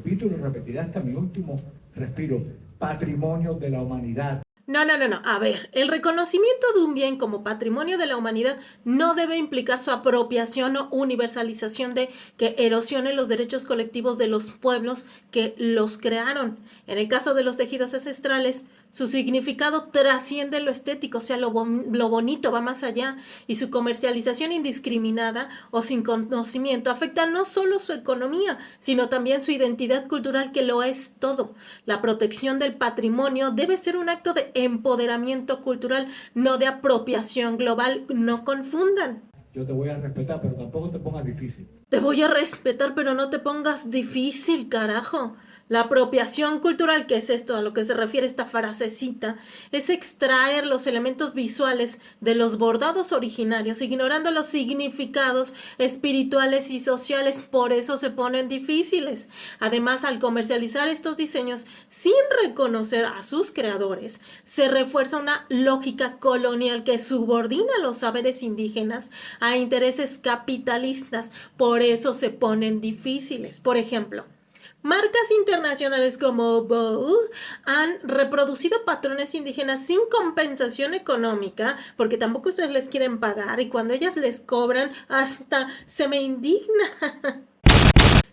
repito y lo repetiré hasta mi último respiro, patrimonio de la humanidad. No. A ver, el reconocimiento de un bien como patrimonio de la humanidad no debe implicar su apropiación o universalización de que erosione los derechos colectivos de los pueblos que los crearon. En el caso de los tejidos ancestrales, su significado trasciende lo estético, o sea, lo bonito va más allá, y su comercialización indiscriminada o sin conocimiento afecta no solo su economía, sino también su identidad cultural, que lo es todo. La protección del patrimonio debe ser un acto de empoderamiento cultural, no de apropiación global. No confundan. Yo te voy a respetar, pero tampoco te pongas difícil. Te voy a respetar, pero no te pongas difícil, carajo. La apropiación cultural, ¿qué es esto? A lo que se refiere esta frasecita, es extraer los elementos visuales de los bordados originarios, ignorando los significados espirituales y sociales. Por eso se ponen difíciles. Además, al comercializar estos diseños sin reconocer a sus creadores, se refuerza una lógica colonial que subordina los saberes indígenas a intereses capitalistas. Por eso se ponen difíciles. Por ejemplo, marcas internacionales como Vogue han reproducido patrones indígenas sin compensación económica, porque tampoco ustedes les quieren pagar, y cuando ellas les cobran, hasta se me indigna.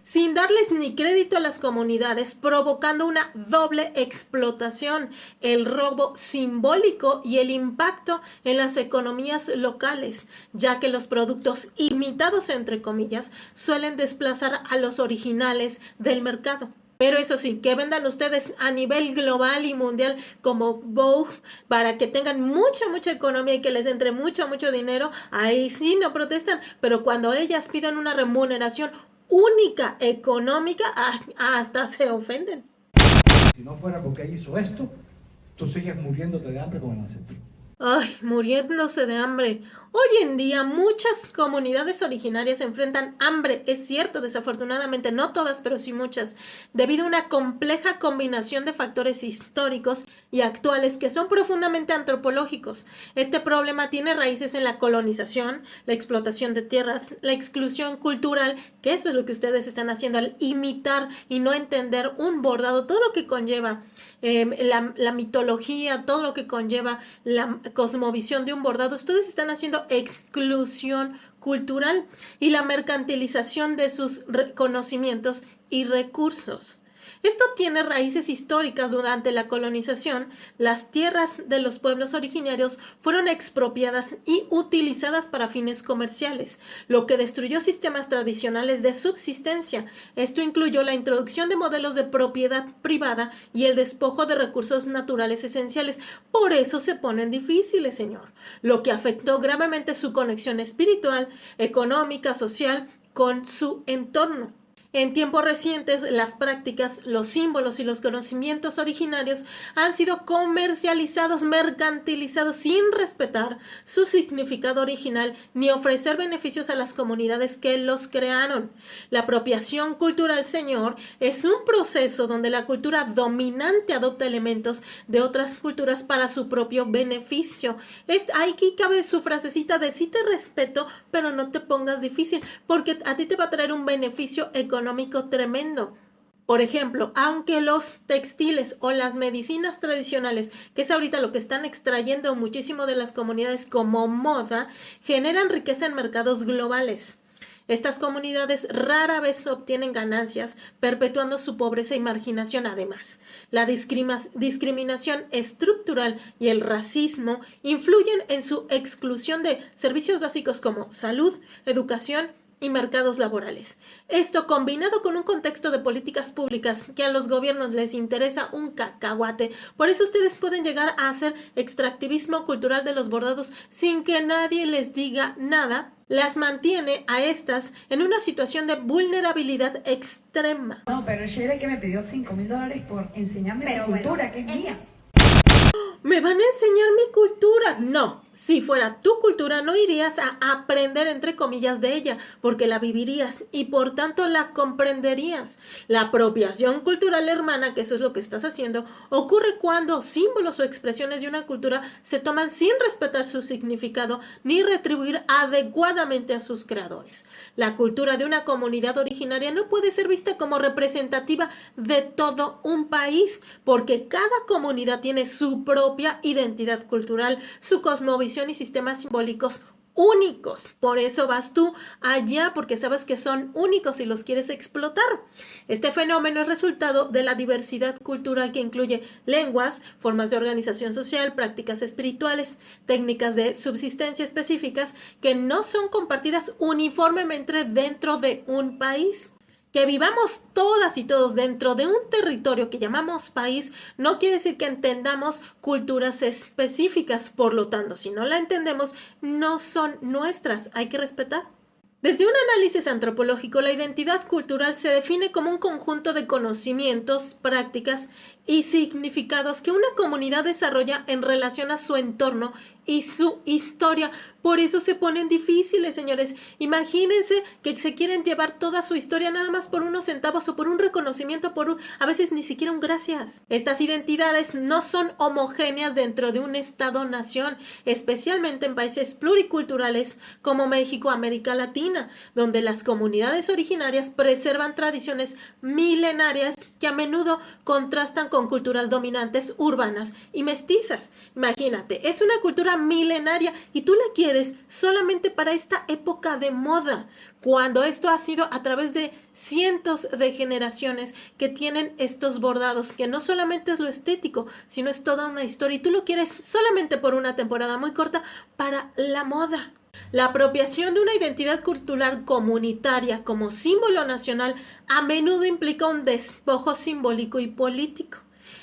Sin darles ni crédito a las comunidades, provocando una doble explotación, el robo simbólico y el impacto en las economías locales, ya que los productos imitados, entre comillas, suelen desplazar a los originales del mercado. Pero eso sí, que vendan ustedes a nivel global y mundial como Vogue para que tengan mucha economía y que les entre mucho dinero, ahí sí no protestan, pero cuando ellas piden una remuneración única económica, hasta se ofenden. Si no fuera porque ella hizo esto, tú sigues muriéndote de hambre con el ancestro. Ay, muriéndose de hambre. Hoy en día muchas comunidades originarias enfrentan hambre, es cierto, desafortunadamente, no todas, pero sí muchas, debido a una compleja combinación de factores históricos y actuales que son profundamente antropológicos. Este problema tiene raíces en la colonización, la explotación de tierras, la exclusión cultural, que eso es lo que ustedes están haciendo al imitar y no entender un bordado, todo lo que conlleva la mitología, todo lo que conlleva la cosmovisión de un bordado. Ustedes están haciendo exclusión cultural y la mercantilización de sus conocimientos y recursos. Esto tiene raíces históricas. Durante la colonización, las tierras de los pueblos originarios fueron expropiadas y utilizadas para fines comerciales, lo que destruyó sistemas tradicionales de subsistencia. Esto incluyó la introducción de modelos de propiedad privada y el despojo de recursos naturales esenciales. Por eso se ponen difíciles, señor, lo que afectó gravemente su conexión espiritual, económica, social con su entorno. En tiempos recientes, las prácticas, los símbolos y los conocimientos originarios han sido comercializados, mercantilizados sin respetar su significado original ni ofrecer beneficios a las comunidades que los crearon. La apropiación cultural, señor, es un proceso donde la cultura dominante adopta elementos de otras culturas para su propio beneficio. Aquí cabe su frasecita de sí te respeto, pero no te pongas difícil, porque a ti te va a traer un beneficio económico tremendo. Por ejemplo, aunque los textiles o las medicinas tradicionales, que es ahorita lo que están extrayendo muchísimo de las comunidades como moda, generan riqueza en mercados globales. Estas comunidades rara vez obtienen ganancias, perpetuando su pobreza y marginación. Además, la discriminación estructural y el racismo influyen en su exclusión de servicios básicos como salud, educación y mercados laborales. Esto, combinado con un contexto de políticas públicas que a los gobiernos les interesa un cacahuate, por eso ustedes pueden llegar a hacer extractivismo cultural de los bordados sin que nadie les diga nada, las mantiene a estas en una situación de vulnerabilidad extrema. No, pero el chévere que me pidió $5,000 por enseñarme su cultura, que es mía. ¿Me van a enseñar mi cultura? No, Si fuera tu cultura, no irías a aprender, entre comillas, de ella, porque la vivirías y por tanto la comprenderías. La apropiación cultural hermana, que eso es lo que estás haciendo, ocurre cuando símbolos o expresiones de una cultura se toman sin respetar su significado ni retribuir adecuadamente a sus creadores. La cultura de una comunidad originaria no puede ser vista como representativa de todo un país, porque cada comunidad tiene su propia identidad cultural, su cosmovisión y sistemas simbólicos únicos. Por eso vas tú allá, porque sabes que son únicos y los quieres explotar. Este fenómeno es resultado de la diversidad cultural que incluye lenguas, formas de organización social, prácticas espirituales, técnicas de subsistencia específicas que no son compartidas uniformemente dentro de un país. Que vivamos todas y todos dentro de un territorio que llamamos país no quiere decir que entendamos culturas específicas, por lo tanto, si no la entendemos, no son nuestras, hay que respetar. Desde un análisis antropológico, la identidad cultural se define como un conjunto de conocimientos, prácticas y significados que una comunidad desarrolla en relación a su entorno y su historia. Por eso se ponen difíciles, señores. Imagínense que se quieren llevar toda su historia nada más por unos centavos o por un reconocimiento, a veces ni siquiera un gracias. Estas identidades no son homogéneas dentro de un Estado-nación, especialmente en países pluriculturales como México, América Latina, donde las comunidades originarias preservan tradiciones milenarias que a menudo contrastan con culturas dominantes urbanas y mestizas. Imagínate, es una cultura milenaria y tú la quieres solamente para esta época de moda, cuando esto ha sido a través de cientos de generaciones que tienen estos bordados, que no solamente es lo estético, sino es toda una historia y tú lo quieres solamente por una temporada muy corta para la moda. La apropiación de una identidad cultural comunitaria como símbolo nacional a menudo implica un despojo simbólico y político.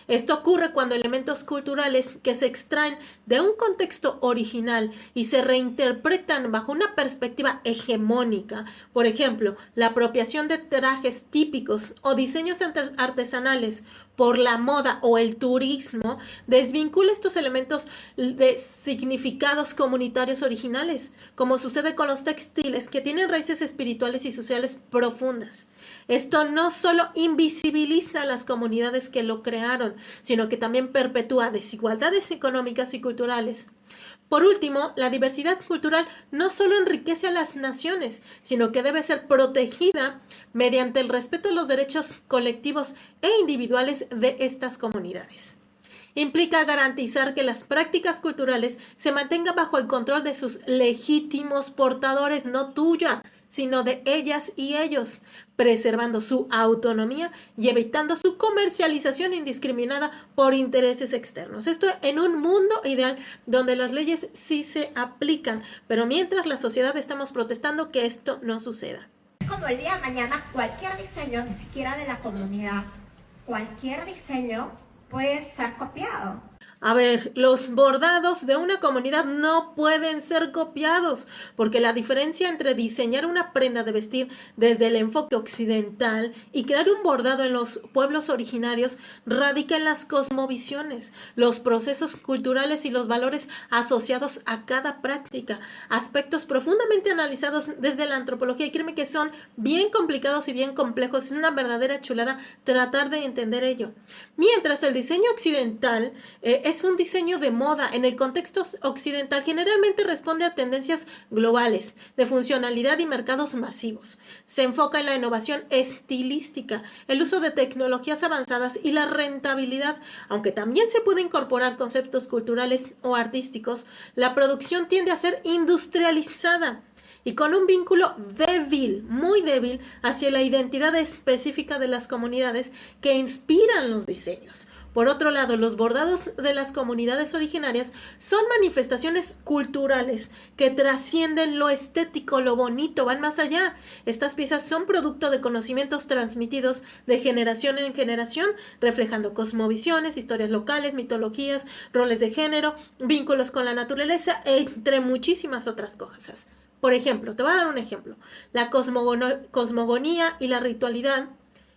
Esto ocurre cuando elementos culturales que se extraen de un contexto original y se reinterpretan bajo una perspectiva hegemónica, por ejemplo, la apropiación de trajes típicos o diseños artesanales por la moda o el turismo, desvincula estos elementos de significados comunitarios originales, como sucede con los textiles que tienen raíces espirituales y sociales profundas. Esto no solo invisibiliza a las comunidades que lo crearon, sino que también perpetúa desigualdades económicas y culturales. Por último, la diversidad cultural no solo enriquece a las naciones, sino que debe ser protegida mediante el respeto a los derechos colectivos e individuales de estas comunidades. Implica garantizar que las prácticas culturales se mantengan bajo el control de sus legítimos portadores, no tuya, sino de ellas y ellos, preservando su autonomía y evitando su comercialización indiscriminada por intereses externos. Esto en un mundo ideal donde las leyes sí se aplican, pero mientras la sociedad estamos protestando que esto no suceda. Como el día de mañana, cualquier diseño, ni siquiera de la comunidad, cualquier diseño puede ser copiado. A ver, los bordados de una comunidad no pueden ser copiados, porque la diferencia entre diseñar una prenda de vestir desde el enfoque occidental y crear un bordado en los pueblos originarios radica en las cosmovisiones, los procesos culturales y los valores asociados a cada práctica, aspectos profundamente analizados desde la antropología, y créeme que son bien complicados y bien complejos, es una verdadera chulada tratar de entender ello. Mientras el diseño occidental es un diseño de moda en el contexto occidental, generalmente responde a tendencias globales de funcionalidad y mercados masivos. Se enfoca en la innovación estilística, el uso de tecnologías avanzadas y la rentabilidad. Aunque también se puede incorporar conceptos culturales o artísticos, la producción tiende a ser industrializada y con un vínculo débil, muy débil, hacia la identidad específica de las comunidades que inspiran los diseños. Por otro lado, los bordados de las comunidades originarias son manifestaciones culturales que trascienden lo estético, lo bonito, van más allá. Estas piezas son producto de conocimientos transmitidos de generación en generación, reflejando cosmovisiones, historias locales, mitologías, roles de género, vínculos con la naturaleza, entre muchísimas otras cosas. Por ejemplo, te voy a dar un ejemplo. La cosmogonía y la ritualidad.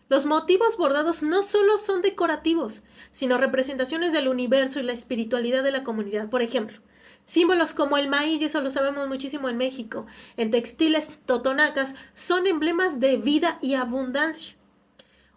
Los motivos bordados no solo son decorativos, sino representaciones del universo y la espiritualidad de la comunidad. Por ejemplo, Símbolos como el maíz, y eso lo sabemos muchísimo en México, en textiles totonacas, son emblemas de vida y abundancia.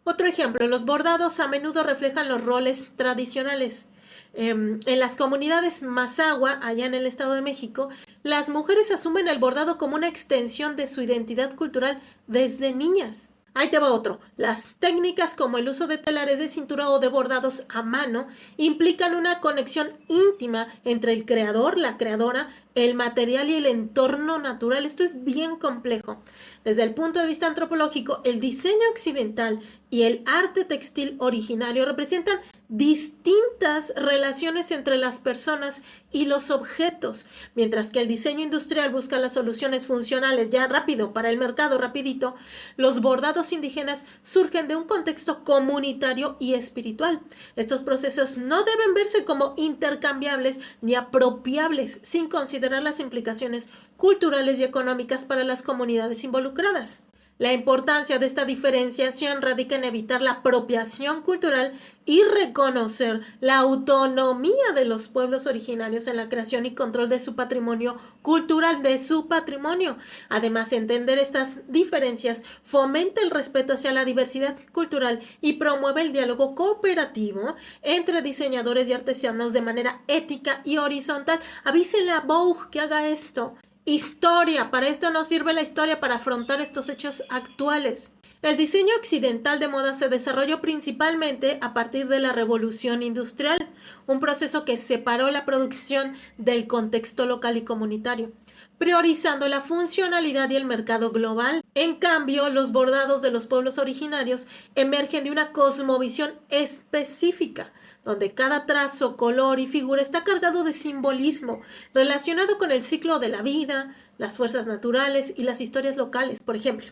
Otro ejemplo, los bordados a menudo reflejan los roles tradicionales. En las comunidades Mazahua, allá en el Estado de México, las mujeres asumen el bordado como una extensión de su identidad cultural desde niñas. Ahí te va otro. Las técnicas como el uso de telares de cintura o de bordados a mano implican una conexión íntima entre el creador, la creadora, el material y el entorno natural. Esto es bien complejo. Desde el punto de vista antropológico, el diseño occidental y el arte textil originario representan distintas relaciones entre las personas y los objetos, mientras que el diseño industrial busca las soluciones funcionales ya rápido para el mercado rapidito. Los bordados indígenas surgen de un contexto comunitario y espiritual. Estos procesos no deben verse como intercambiables ni apropiables sin considerar las implicaciones culturales y económicas para las comunidades involucradas. La importancia de esta diferenciación radica en evitar la apropiación cultural y reconocer la autonomía de los pueblos originarios en la creación y control de su patrimonio cultural, de su patrimonio. Además, entender estas diferencias fomenta el respeto hacia la diversidad cultural y promueve el diálogo cooperativo entre diseñadores y artesanos de manera ética y horizontal. Avísenle a Vogue que haga esto. Historia. Para esto nos sirve la historia para afrontar estos hechos actuales. El diseño occidental de moda se desarrolló principalmente a partir de la Revolución Industrial, un proceso que separó la producción del contexto local y comunitario, priorizando la funcionalidad y el mercado global. En cambio, los bordados de los pueblos originarios emergen de una cosmovisión específica, donde cada trazo, color y figura está cargado de simbolismo relacionado con el ciclo de la vida, las fuerzas naturales y las historias locales. Por ejemplo,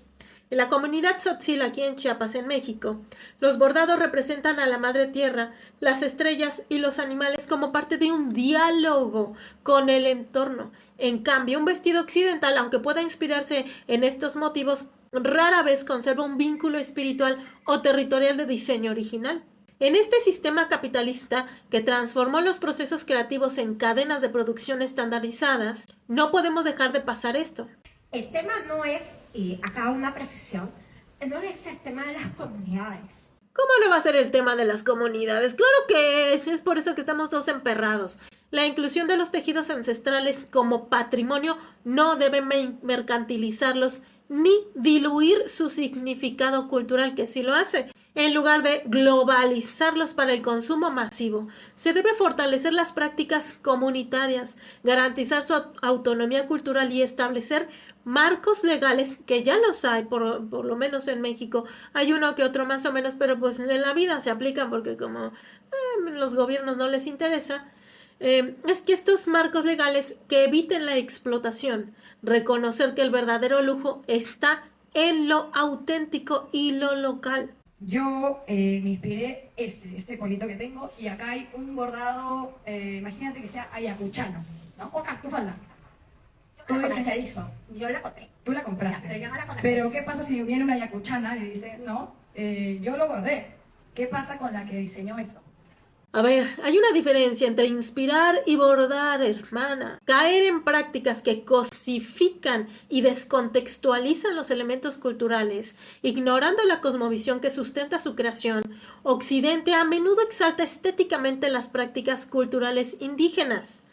en la comunidad Tzotzil, aquí en Chiapas, en México, los bordados representan a la madre tierra, las estrellas y los animales como parte de un diálogo con el entorno. En cambio, un vestido occidental, aunque pueda inspirarse en estos motivos, rara vez conserva un vínculo espiritual o territorial de diseño original. En este sistema capitalista que transformó los procesos creativos en cadenas de producción estandarizadas, no podemos dejar de pasar esto. El tema no es, y acá una precisión, no es el tema de las comunidades. ¿Cómo no va a ser el tema de las comunidades? Claro que es por eso que estamos todos emperrados. La inclusión de los tejidos ancestrales como patrimonio no debe mercantilizarlos ni diluir su significado cultural, que sí lo hace. En lugar de globalizarlos para el consumo masivo, se debe fortalecer las prácticas comunitarias, garantizar su autonomía cultural y establecer marcos legales, que ya los hay, por lo menos en México. Hay uno que otro más o menos, pero pues en la vida se aplican porque como los gobiernos no les interesa. Es que estos marcos legales que eviten la explotación, reconocer que el verdadero lujo está en lo auténtico y lo local. Yo me inspiré este colito que tengo, y acá hay un bordado, imagínate que sea ayacuchano, ¿no? O tu falda. Yo la comercializo, yo la compré. Tú la compraste. Pero yo no la comercializo. Pero ¿qué pasa si viene una ayacuchana y dice, no, yo lo bordé? ¿Qué pasa con la que diseñó eso? A ver, hay una diferencia entre inspirar y bordar, hermana. Caer en prácticas que cosifican y descontextualizan los elementos culturales, ignorando la cosmovisión que sustenta su creación. Occidente a menudo exalta estéticamente las prácticas culturales indígenas,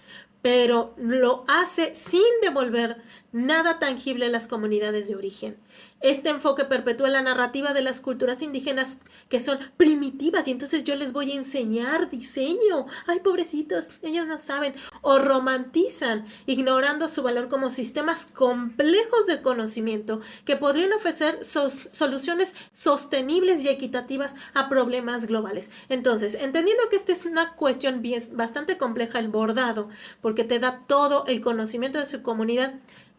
pero lo hace sin devolver nada tangible a las comunidades de origen. Este enfoque perpetúa la narrativa de las culturas indígenas que son primitivas y entonces yo les voy a enseñar diseño. Ay, pobrecitos, ellos no saben. O romantizan, ignorando su valor como sistemas complejos de conocimiento que podrían ofrecer soluciones sostenibles y equitativas a problemas globales. Entonces, entendiendo que esta es una cuestión bastante compleja, el bordado, porque te da todo el conocimiento de su comunidad,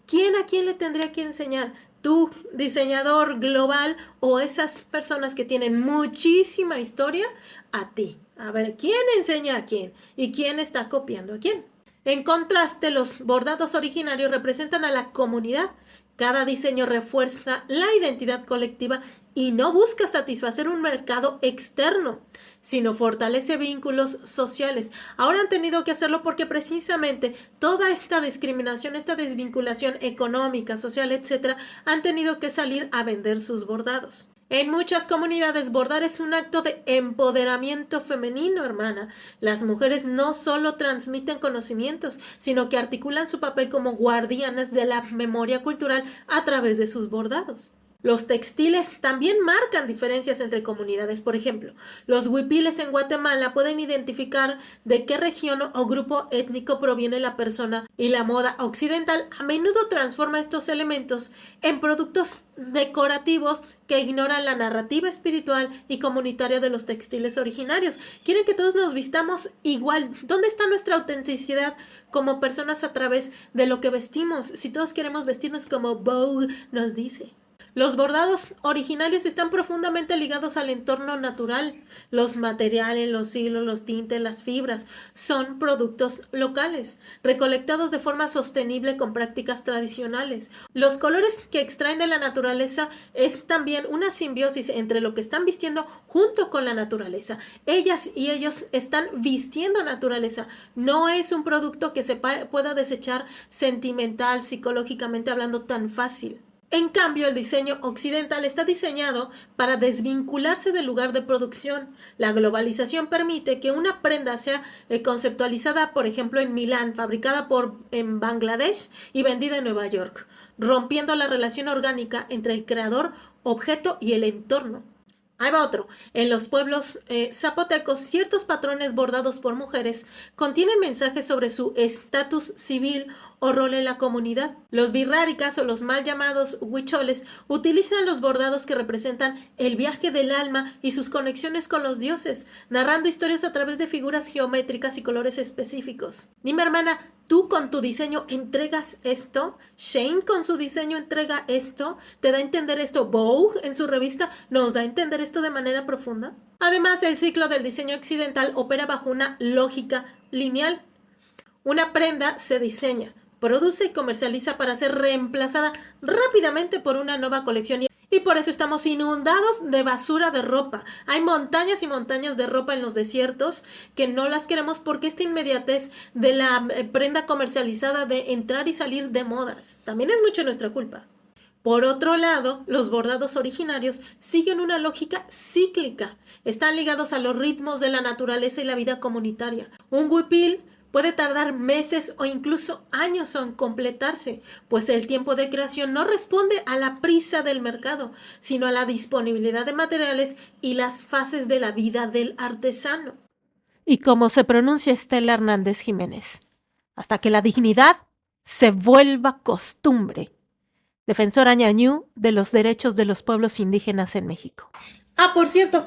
¿quién a quién le tendría que enseñar? ¿Tú, diseñador global, o esas personas que tienen muchísima historia? A ti. A ver, ¿quién enseña a quién? ¿Y quién está copiando a quién? En contraste, los bordados originarios representan a la comunidad Cada diseño refuerza la identidad colectiva y no busca satisfacer un mercado externo, sino fortalece vínculos sociales. Ahora han tenido que hacerlo porque precisamente toda esta discriminación, esta desvinculación económica, social, etcétera, han tenido que salir a vender sus bordados. En muchas comunidades, bordar es un acto de empoderamiento femenino, hermana. Las mujeres no solo transmiten conocimientos, sino que articulan su papel como guardianas de la memoria cultural a través de sus bordados. Los textiles también marcan diferencias entre comunidades. Por ejemplo, los huipiles en Guatemala pueden identificar de qué región o grupo étnico proviene la persona, y la moda occidental a menudo transforma estos elementos en productos decorativos que ignoran la narrativa espiritual y comunitaria de los textiles originarios. Quieren que todos nos vistamos igual. ¿Dónde está nuestra autenticidad como personas a través de lo que vestimos? Si todos queremos vestirnos como Vogue nos dice. Los bordados originarios están profundamente ligados al entorno natural. Los materiales, los hilos, los tintes, las fibras son productos locales, recolectados de forma sostenible con prácticas tradicionales. Los colores que extraen de la naturaleza es también una simbiosis entre lo que están vistiendo junto con la naturaleza. Ellas y ellos están vistiendo naturaleza. No es un producto que se pueda desechar sentimental, psicológicamente hablando, tan fácil. En cambio, el diseño occidental está diseñado para desvincularse del lugar de producción. La globalización permite que una prenda sea conceptualizada, por ejemplo, en Milán, fabricada en Bangladesh y vendida en Nueva York, rompiendo la relación orgánica entre el creador, objeto y el entorno. Ahí va otro. En los pueblos zapotecos, ciertos patrones bordados por mujeres contienen mensajes sobre su estatus civil o rol en la comunidad. Los birráricas o los mal llamados huicholes utilizan los bordados que representan el viaje del alma y sus conexiones con los dioses, narrando historias a través de figuras geométricas y colores específicos. Dime, hermana, ¿tú con tu diseño entregas esto? ¿Shane con su diseño entrega esto? ¿Te da a entender esto? ¿Vogue en su revista nos da a entender esto de manera profunda? Además, el ciclo del diseño occidental opera bajo una lógica lineal. Una prenda se diseña, produce y comercializa para ser reemplazada rápidamente por una nueva colección. Y por eso estamos inundados de basura de ropa. Hay montañas y montañas de ropa en los desiertos que no las queremos porque esta inmediatez de la prenda comercializada de entrar y salir de modas también es mucho nuestra culpa. Por otro lado, los bordados originarios siguen una lógica cíclica. Están ligados a los ritmos de la naturaleza y la vida comunitaria. Un huipil puede tardar meses o incluso años en completarse, pues el tiempo de creación no responde a la prisa del mercado, sino a la disponibilidad de materiales y las fases de la vida del artesano. Y como se pronuncia Estela Hernández Jiménez, hasta que la dignidad se vuelva costumbre. Defensora ñañú de los derechos de los pueblos indígenas en México. Por cierto,